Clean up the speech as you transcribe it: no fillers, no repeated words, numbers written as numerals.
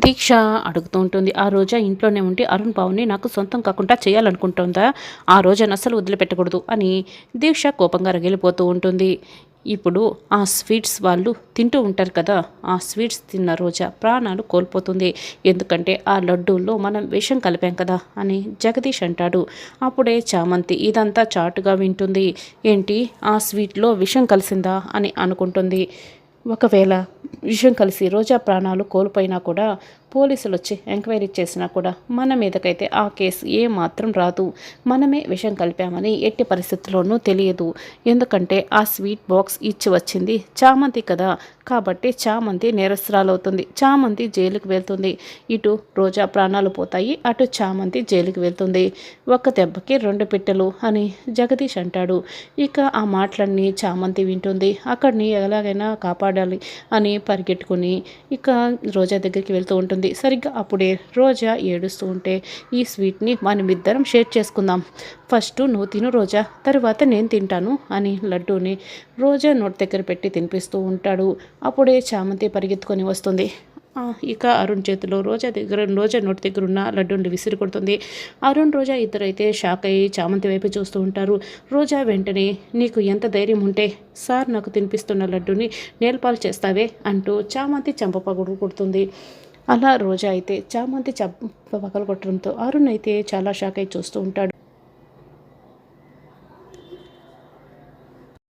దీక్ష అడుగుతూ ఉంటుంది. ఆ రోజా ఇంట్లోనే ఉండి అరుణ్ బావుని నాకు సొంతం కాకుండా చేయాలనుకుంటుందా? ఆ రోజాను అస్సలు వదిలిపెట్టకూడదు అని దీక్ష కోపంగా రగిలిపోతూ ఉంటుంది. ఇప్పుడు ఆ స్వీట్స్ వాళ్ళు తింటూ ఉంటారు కదా! ఆ స్వీట్స్ తిన్న రోజా ప్రాణాలు కోల్పోతుంది. ఎందుకంటే ఆ లడ్డూల్లో మనం విషం కలిపాం కదా! అని జగదీష్ అంటాడు. అప్పుడే చామంతి ఇదంతా చాటుగా వింటుంది. ఏంటి ఆ స్వీట్‌లో విషం కలిసిందా అని అనుకుంటుంది. ఒకవేళ విషం కలిసి రోజా ప్రాణాలు కోల్పోయినా కూడా పోలీసులు వచ్చి ఎంక్వైరీ చేసినా కూడా మన మీదకైతే ఆ కేసు ఏమాత్రం రాదు. మనమే విషం కలిపామని ఎట్టి పరిస్థితుల్లోనూ తెలియదు. ఎందుకంటే ఆ స్వీట్ బాక్స్ ఇచ్చి వచ్చింది చామంతి కదా! కాబట్టి చామంతి నేరస్తురాలవుతుంది. చామంతి జైలుకి వెళ్తుంది. ఇటు రోజా ప్రాణాలు పోతాయి. అటు చామంతి జైలుకి వెళ్తుంది. ఒక్క దెబ్బకి రెండు పిట్టలు అని జగదీష్ అంటాడు. ఇక ఆ మాటలన్నీ చామంతి వింటుంది. అక్కడిని ఎలాగైనా కాపాడాలి అని పరిగెట్టుకుని ఇక రోజా దగ్గరికి వెళ్తూ ఉంటుంది. సరిగ్గా అప్పుడే రోజా ఏడుస్తూ ఉంటే, ఈ స్వీట్ని మనమిద్దరం షేర్ చేసుకుందాం. ఫస్ట్ నువ్వు తిను రోజా, తర్వాత నేను తింటాను అని లడ్డూని రోజా నోటి దగ్గర పెట్టి తినిపిస్తూ ఉంటాడు. అప్పుడే చామంతి పరిగెత్తుకొని వస్తుంది. ఇక అరుణ్ చేతిలో రోజా నోటి దగ్గర ఉన్న లడ్డూని విసిరి కొడుతుంది. అరుణ్ రోజా ఇద్దరైతే షాక్ అయ్యి చామంతి వైపు చూస్తూ ఉంటారు. రోజా వెంటనే నీకు ఎంత ధైర్యం ఉంటే సార్ నాకు తినిపిస్తున్న లడ్డూని నేల్పాలు చేస్తావే అంటూ చామంతి చెంప పగుడు కొడుతుంది. అలా రోజా అయితే చామంతి చెంప పగలు కొట్టడంతో అరుణ్ అయితే చాలా షాక్ అయి చూస్తూ ఉంటాడు.